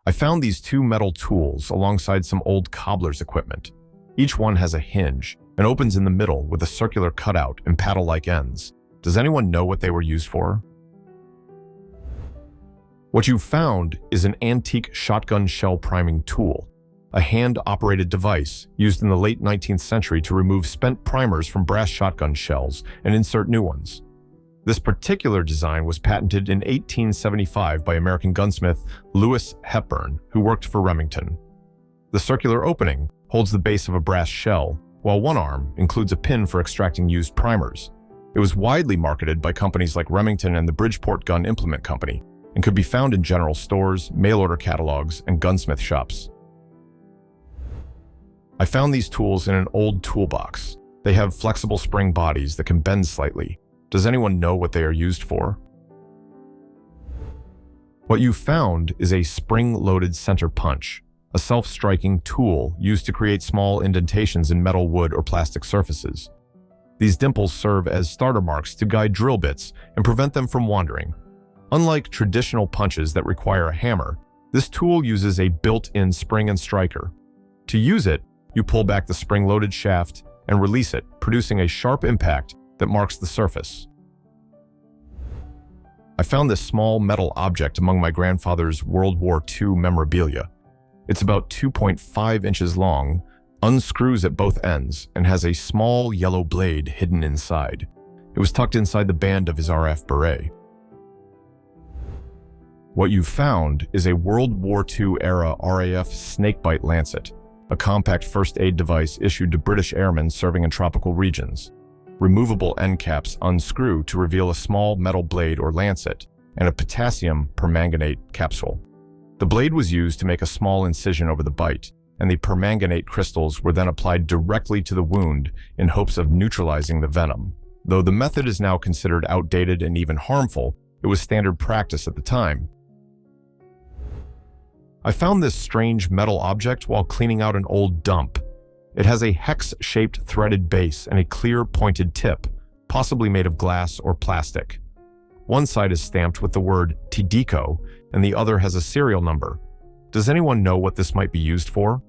I found these two metal tools alongside some old cobbler's equipment. Each one has a hinge and opens in the middle with a circular cutout and paddle-like ends. Does anyone know what they were used for? What you found is an antique shotgun shell priming tool, a hand-operated device used in the late 19th century to remove spent primers from brass shotgun shells and insert new ones. This particular design was patented in 1875 by American gunsmith Lewis Hepburn, who worked for Remington. The circular opening holds the base of a brass shell, while one arm includes a pin for extracting used primers. It was widely marketed by companies like Remington and the Bridgeport Gun Implement Company, and could be found in general stores, mail-order catalogs, and gunsmith shops. I found these tools in an old toolbox. They have flexible spring bodies that can bend slightly. Does anyone know what they are used for? What you found is a spring-loaded center punch, a self-striking tool used to create small indentations in metal, wood, or plastic surfaces. These dimples serve as starter marks to guide drill bits and prevent them from wandering. Unlike traditional punches that require a hammer, this tool uses a built-in spring and striker. To use it, you pull back the spring-loaded shaft and release it, producing a sharp impact that marks the surface. I found this small metal object among my grandfather's World War II memorabilia. It's about 2.5 inches long, unscrews at both ends, and has a small yellow blade hidden inside. It was tucked inside the band of his RF beret. What you found is a World War II-era RAF snakebite lancet, a compact first aid device issued to British airmen serving in tropical regions. Removable end caps unscrew to reveal a small metal blade or lancet and a potassium permanganate capsule. The blade was used to make a small incision over the bite, and the permanganate crystals were then applied directly to the wound in hopes of neutralizing the venom. Though the method is now considered outdated and even harmful, it was standard practice at the time. I found this strange metal object while cleaning out an old dump. It has a hex-shaped threaded base and a clear pointed tip, possibly made of glass or plastic. One side is stamped with the word Tideco, and the other has a serial number. Does anyone know what this might be used for?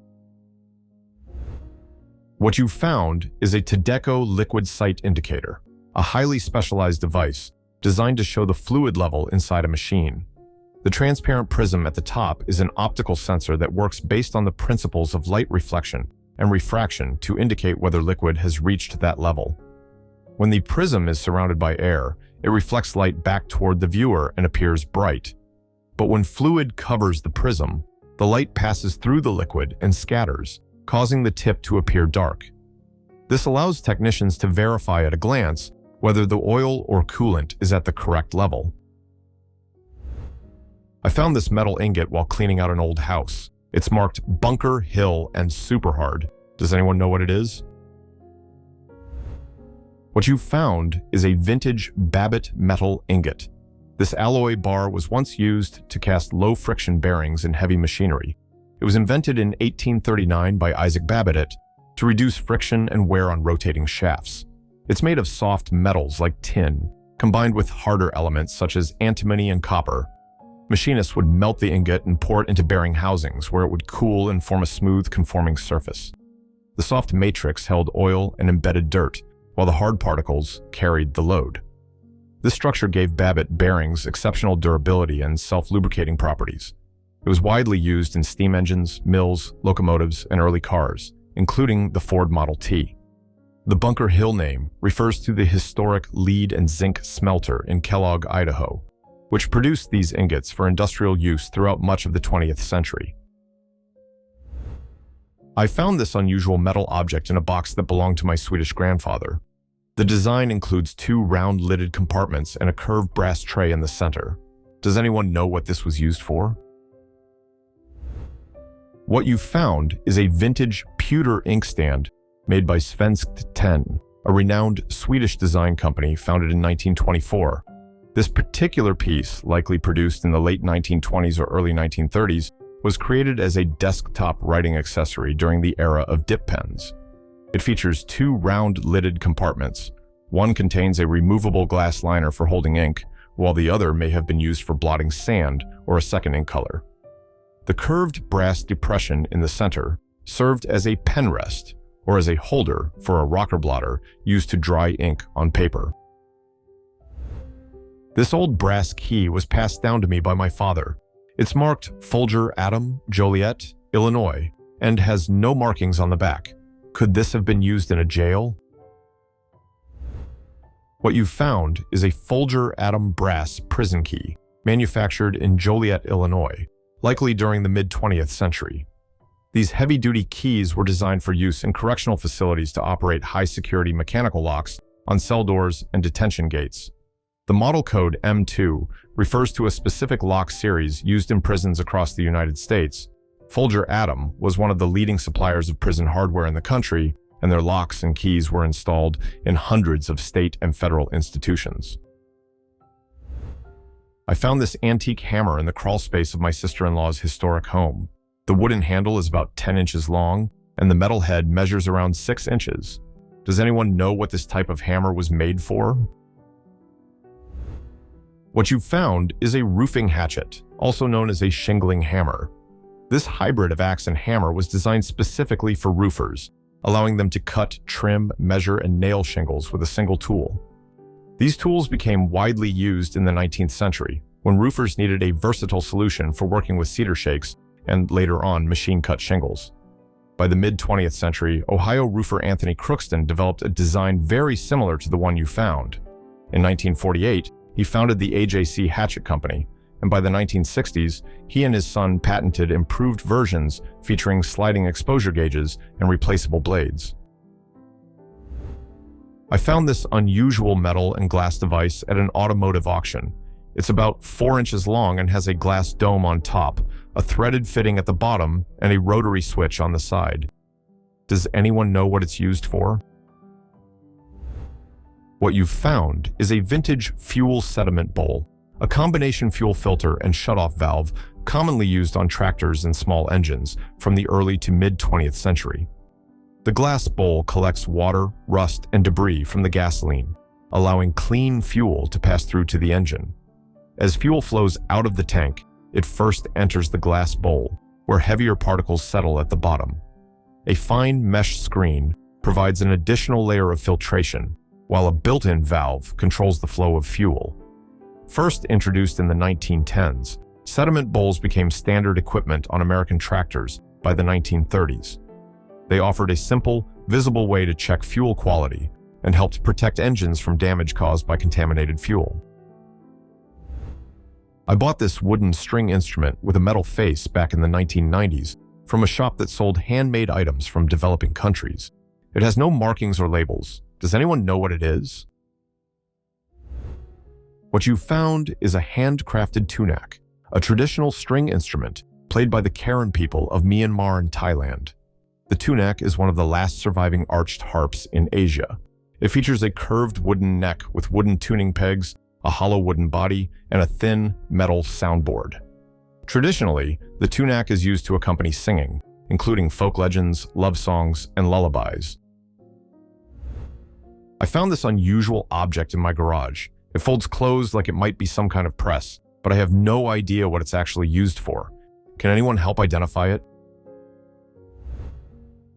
What you found is a Tideco liquid sight indicator, a highly specialized device designed to show the fluid level inside a machine. The transparent prism at the top is an optical sensor that works based on the principles of light reflection and refraction to indicate whether liquid has reached that level. When the prism is surrounded by air, it reflects light back toward the viewer and appears bright. But when fluid covers the prism, the light passes through the liquid and scatters, causing the tip to appear dark. This allows technicians to verify at a glance whether the oil or coolant is at the correct level. I found this metal ingot while cleaning out an old house. It's marked Bunker Hill and Super Hard. Does anyone know what it is? What you found is a vintage Babbitt metal ingot. This alloy bar was once used to cast low-friction bearings in heavy machinery. It was invented in 1839 by Isaac Babbitt to reduce friction and wear on rotating shafts. It's made of soft metals like tin, combined with harder elements such as antimony and copper. Machinists would melt the ingot and pour it into bearing housings, where it would cool and form a smooth, conforming surface. The soft matrix held oil and embedded dirt, while the hard particles carried the load. This structure gave Babbitt bearings exceptional durability and self-lubricating properties. It was widely used in steam engines, mills, locomotives, and early cars, including the Ford Model T. The Bunker Hill name refers to the historic lead and zinc smelter in Kellogg, Idaho, which produced these ingots for industrial use throughout much of the 20th century. I found this unusual metal object in a box that belonged to my Swedish grandfather. The design includes two round-lidded compartments and a curved brass tray in the center. Does anyone know what this was used for? What you found is a vintage pewter inkstand made by Svenskt Tenn, a renowned Swedish design company founded in 1924. This particular piece, likely produced in the late 1920s or early 1930s, was created as a desktop writing accessory during the era of dip pens. It features two round-lidded compartments. One contains a removable glass liner for holding ink, while the other may have been used for blotting sand or a second ink color. The curved brass depression in the center served as a pen rest or as a holder for a rocker blotter used to dry ink on paper. This old brass key was passed down to me by my father. It's marked Folger Adam, Joliet, Illinois, and has no markings on the back. Could this have been used in a jail? What you've found is a Folger Adam brass prison key, manufactured in Joliet, Illinois, likely during the mid-20th century. These heavy-duty keys were designed for use in correctional facilities to operate high-security mechanical locks on cell doors and detention gates. The model code M2 refers to a specific lock series used in prisons across the United States. Folger Adam was one of the leading suppliers of prison hardware in the country, and their locks and keys were installed in hundreds of state and federal institutions. I found this antique hammer in the crawl space of my sister-in-law's historic home. The wooden handle is about 10 inches long, and the metal head measures around 6 inches. Does anyone know what this type of hammer was made for? What you've found is a roofing hatchet, also known as a shingling hammer. This hybrid of axe and hammer was designed specifically for roofers, allowing them to cut, trim, measure, and nail shingles with a single tool. These tools became widely used in the 19th century, when roofers needed a versatile solution for working with cedar shakes and later on machine-cut shingles. By the mid-20th century, Ohio roofer Anthony Crookston developed a design very similar to the one you found. In 1948, he founded the AJC Hatchet Company, and by the 1960s, he and his son patented improved versions featuring sliding exposure gauges and replaceable blades. I found this unusual metal and glass device at an automotive auction. It's about 4 inches long and has a glass dome on top, a threaded fitting at the bottom, and a rotary switch on the side. Does anyone know what it's used for? What you've found is a vintage fuel sediment bowl, a combination fuel filter and shutoff valve commonly used on tractors and small engines from the early to mid-20th century. The glass bowl collects water, rust, and debris from the gasoline, allowing clean fuel to pass through to the engine. As fuel flows out of the tank, it first enters the glass bowl, where heavier particles settle at the bottom. A fine mesh screen provides an additional layer of filtration, while a built-in valve controls the flow of fuel. First introduced in the 1910s, sediment bowls became standard equipment on American tractors by the 1930s. They offered a simple, visible way to check fuel quality and helped protect engines from damage caused by contaminated fuel. I bought this wooden string instrument with a metal face back in the 1990s from a shop that sold handmade items from developing countries. It has no markings or labels. Does anyone know what it is? What you found is a handcrafted tunak, a traditional string instrument played by the Karen people of Myanmar and Thailand. The tunak is one of the last surviving arched harps in Asia. It features a curved wooden neck with wooden tuning pegs, a hollow wooden body, and a thin metal soundboard. Traditionally, the tunak is used to accompany singing, including folk legends, love songs, and lullabies. I found this unusual object in my garage. It folds clothes like it might be some kind of press, but I have no idea what it's actually used for. Can anyone help identify it?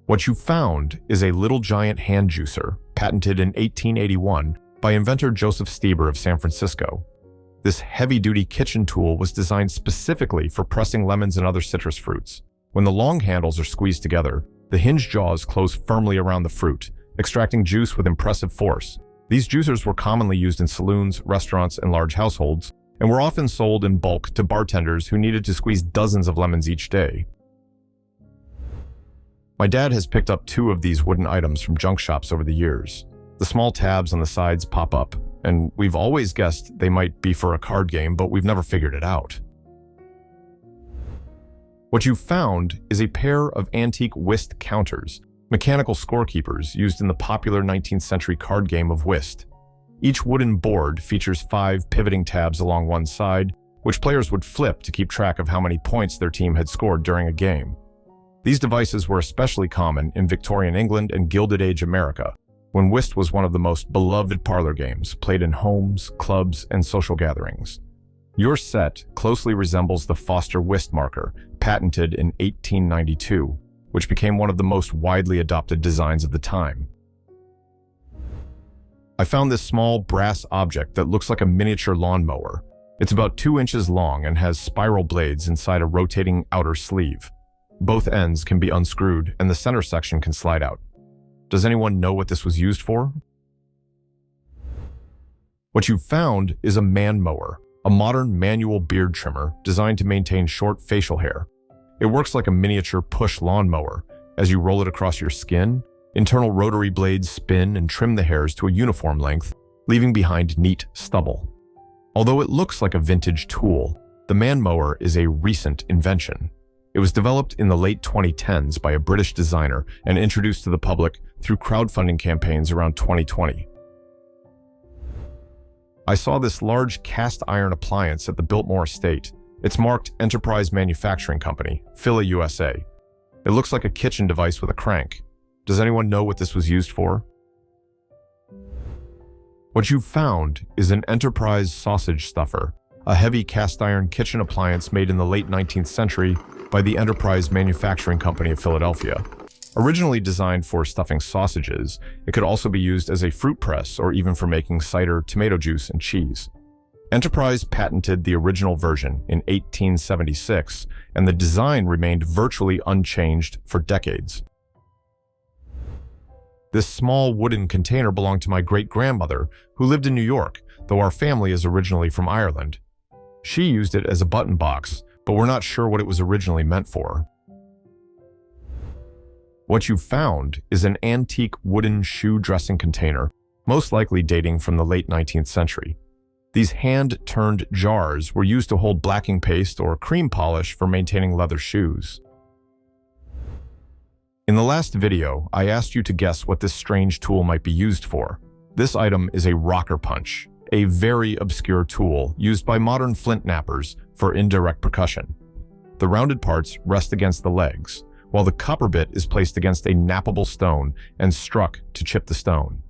What you found is a Little Giant hand juicer, patented in 1881 by inventor Joseph Stieber of San Francisco. This heavy-duty kitchen tool was designed specifically for pressing lemons and other citrus fruits. When the long handles are squeezed together, the hinged jaws close firmly around the fruit, extracting juice with impressive force. These juicers were commonly used in saloons, restaurants, and large households, and were often sold in bulk to bartenders who needed to squeeze dozens of lemons each day. My dad has picked up 2 of these wooden items from junk shops over the years. The small tabs on the sides pop up, and we've always guessed they might be for a card game, but we've never figured it out. What you've found is a pair of antique whist counters, mechanical scorekeepers used in the popular 19th century card game of whist. Each wooden board features 5 pivoting tabs along one side, which players would flip to keep track of how many points their team had scored during a game. These devices were especially common in Victorian England and Gilded Age America, when whist was one of the most beloved parlor games played in homes, clubs, and social gatherings. Your set closely resembles the Foster whist marker, patented in 1892, which became one of the most widely adopted designs of the time. I found this small brass object that looks like a miniature lawnmower. It's about 2 inches long and has spiral blades inside a rotating outer sleeve. Both ends can be unscrewed and the center section can slide out. Does anyone know what this was used for? What you found is a man mower, a modern manual beard trimmer designed to maintain short facial hair. It works like a miniature push lawnmower. As you roll it across your skin, internal rotary blades spin and trim the hairs to a uniform length, leaving behind neat stubble. Although it looks like a vintage tool, the man mower is a recent invention. It was developed in the late 2010s by a British designer and introduced to the public through crowdfunding campaigns around 2020. I saw this large cast iron appliance at the Biltmore estate. It's marked Enterprise Manufacturing Company, Philly, USA. It looks like a kitchen device with a crank. Does anyone know what this was used for? What you found is an Enterprise sausage stuffer, a heavy cast iron kitchen appliance made in the late 19th century by the Enterprise Manufacturing Company of Philadelphia. Originally designed for stuffing sausages, it could also be used as a fruit press or even for making cider, tomato juice, and cheese. Enterprise patented the original version in 1876, and the design remained virtually unchanged for decades. This small wooden container belonged to my great-grandmother, who lived in New York, though our family is originally from Ireland. She used it as a button box, but we're not sure what it was originally meant for. What you found is an antique wooden shoe dressing container, most likely dating from the late 19th century. These hand-turned jars were used to hold blacking paste or cream polish for maintaining leather shoes. In the last video, I asked you to guess what this strange tool might be used for. This item is a rocker punch, a very obscure tool used by modern flint knappers for indirect percussion. The rounded parts rest against the legs, while the copper bit is placed against a knappable stone and struck to chip the stone.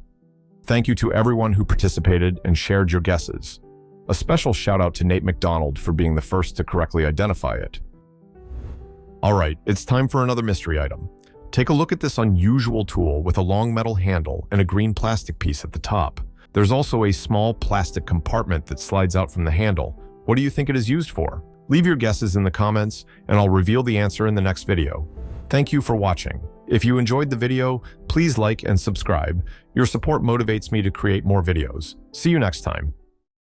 Thank you to everyone who participated and shared your guesses. A special shout out to Nate McDonald for being the first to correctly identify it. Alright, it's time for another mystery item. Take a look at this unusual tool with a long metal handle and a green plastic piece at the top. There's also a small plastic compartment that slides out from the handle. What do you think it is used for? Leave your guesses in the comments and I'll reveal the answer in the next video. Thank you for watching. If you enjoyed the video, please like and subscribe. Your support motivates me to create more videos. See you next time.